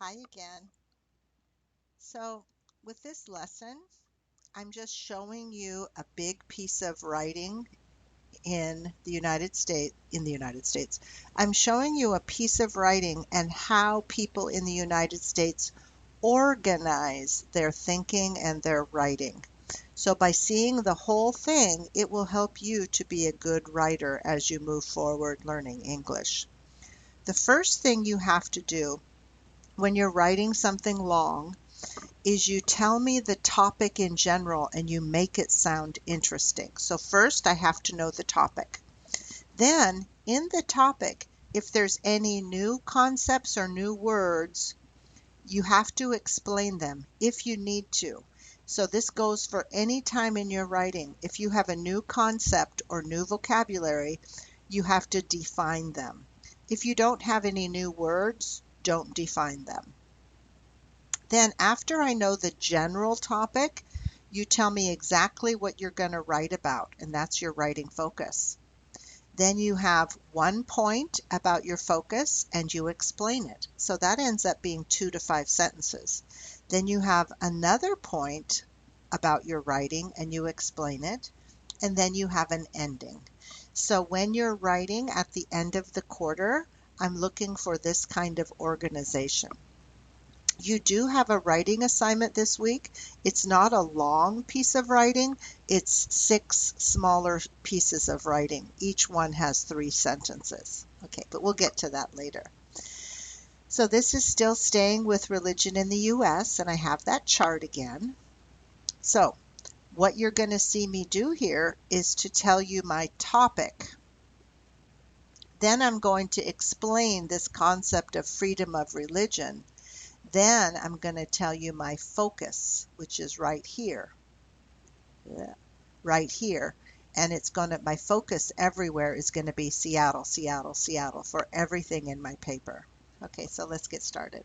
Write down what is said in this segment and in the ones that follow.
Hi again. So with this lesson, I'm just showing you a big piece of writing in the United States. I'm showing you a piece of writing and how people in the United States organize their thinking and their writing. So by seeing the whole thing, it will help you to be a good writer as you move forward learning English. The first thing you have to do when you're writing something long is you tell me the topic in general and you make it sound interesting. So first I have to know the topic. Then in the topic, if there's any new concepts or new words, you have to explain them if you need to. So this goes for any time in your writing. If you have a new concept or new vocabulary, you have to define them. If you don't have any new words, don't define them. Then after I know the general topic, you tell me exactly what you're going to write about, and that's your writing focus. Then you have one point about your focus and you explain it. So that ends up being 2 to 5 sentences. Then you have another point about your writing and you explain it. And then you have an ending. So when you're writing at the end of the quarter, I'm looking for this kind of organization. You do have a writing assignment this week. It's not a long piece of writing, it's 6 smaller pieces of writing. Each one has 3 sentences. Okay, but we'll get to that later. So this is still staying with religion in the US, and I have that chart again. So what you're going to see me do here is to tell you my topic. Then I'm going to explain this concept of freedom of religion. Then I'm going to tell you my focus, which is right here, right here. And my focus everywhere is going to be Seattle, Seattle, Seattle for everything in my paper. Okay, so let's get started.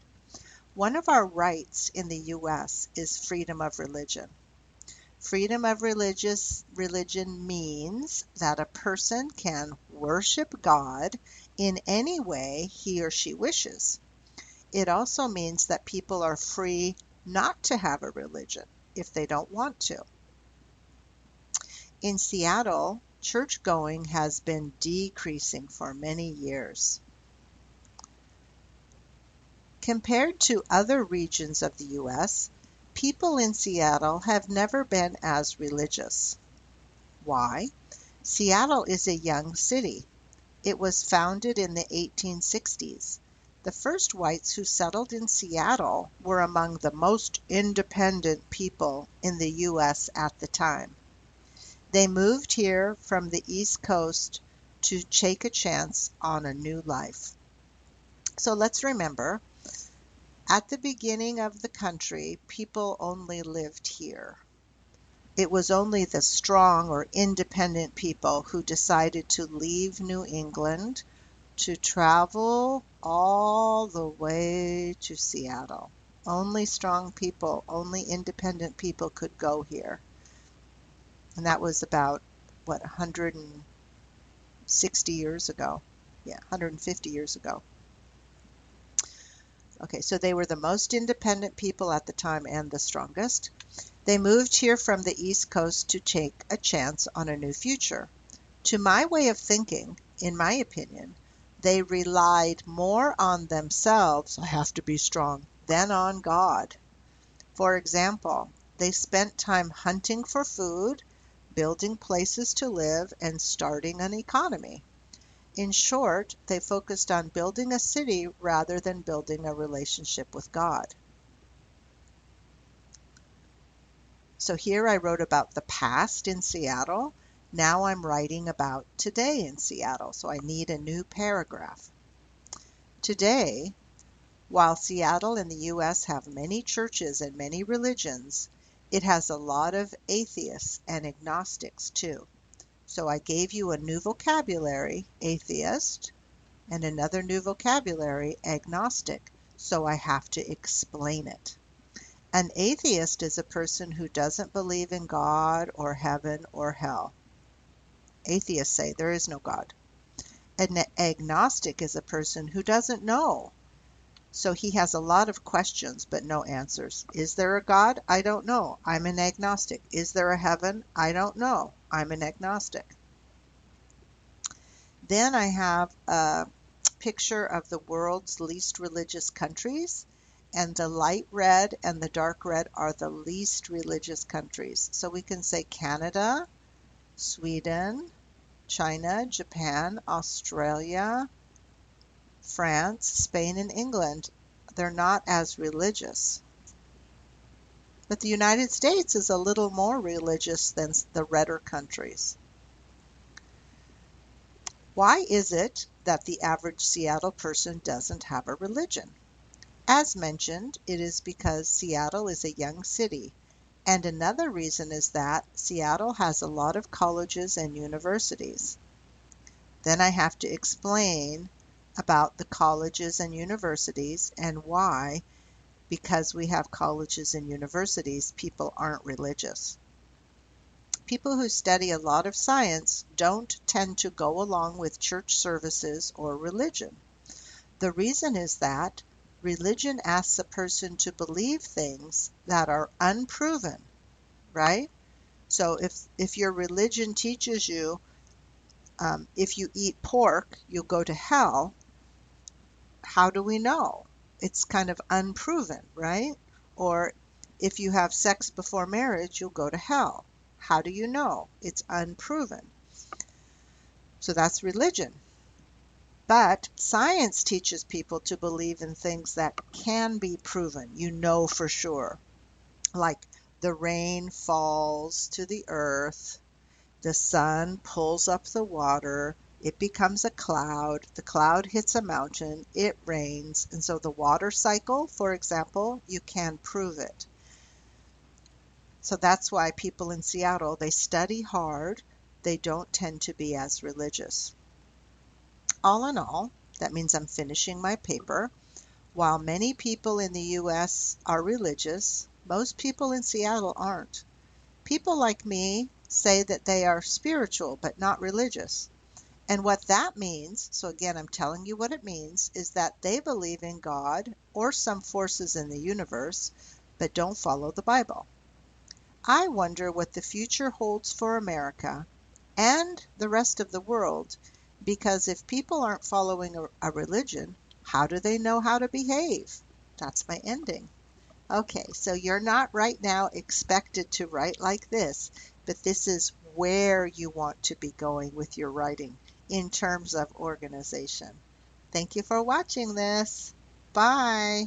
One of our rights in the US is freedom of religion. Freedom of religion means that a person can worship God in any way he or she wishes. It also means that people are free not to have a religion if they don't want to. In Seattle, church-going has been decreasing for many years. Compared to other regions of the US, people in Seattle have never been as religious. Why? Seattle is a young city. It was founded in the 1860s. The first whites who settled in Seattle were among the most independent people in the US at the time. They moved here from the East Coast to take a chance on a new life. So let's remember, at the beginning of the country, people only lived here. It was only the strong or independent people who decided to leave New England to travel all the way to Seattle. Only strong people, only independent people could go here. And that was about, 160 years ago? Yeah, 150 years ago. Okay, so they were the most independent people at the time and the strongest. They moved here from the East Coast to take a chance on a new future. To my way of thinking, in my opinion, they relied more on themselves, I have to be strong, than on God. For example, they spent time hunting for food, building places to live, and starting an economy. In short, they focused on building a city rather than building a relationship with God. So here I wrote about the past in Seattle. Now I'm writing about today in Seattle, so I need a new paragraph. Today, while Seattle and the US have many churches and many religions, it has a lot of atheists and agnostics too. So I gave you a new vocabulary, atheist, and another new vocabulary, agnostic, so I have to explain it. An atheist is a person who doesn't believe in God or heaven or hell. Atheists say there is no God. An agnostic is a person who doesn't know. So he has a lot of questions but no answers. Is there a God? I don't know. I'm an agnostic. Is there a heaven? I don't know. I'm an agnostic. Then I have a picture of the world's least religious countries, and the light red and the dark red are the least religious countries. So we can say Canada, Sweden, China, Japan, Australia, France, Spain, and England. They're not as religious. But the United States is a little more religious than the redder countries. Why is it that the average Seattle person doesn't have a religion? As mentioned, it is because Seattle is a young city, and another reason is that Seattle has a lot of colleges and universities. Then I have to explain about the colleges and universities and why, because we have colleges and universities, people aren't religious. People who study a lot of science don't tend to go along with church services or religion. The reason is that religion asks a person to believe things that are unproven, right? So if your religion teaches you if you eat pork, you'll go to hell, how do we know? It's kind of unproven, right? Or if you have sex before marriage, you'll go to hell. How do you know? It's unproven. So that's religion. But science teaches people to believe in things that can be proven, you know for sure. Like the rain falls to the earth, the sun pulls up the water, it becomes the cloud hits a mountain, it rains, and so the water cycle, for example, you can prove it. So that's why people in Seattle, they study hard, they don't tend to be as religious. All in all, that means I'm finishing my paper. While many people in the US are religious, most people in Seattle aren't. People like me say that they are spiritual but not religious. And what that means, so again, I'm telling you what it means, is that they believe in God or some forces in the universe, but don't follow the Bible. I wonder what the future holds for America and the rest of the world, because if people aren't following a religion, how do they know how to behave? That's my ending. Okay, so you're not right now expected to write like this, but this is where you want to be going with your writing in terms of organization. Thank you for watching this. Bye.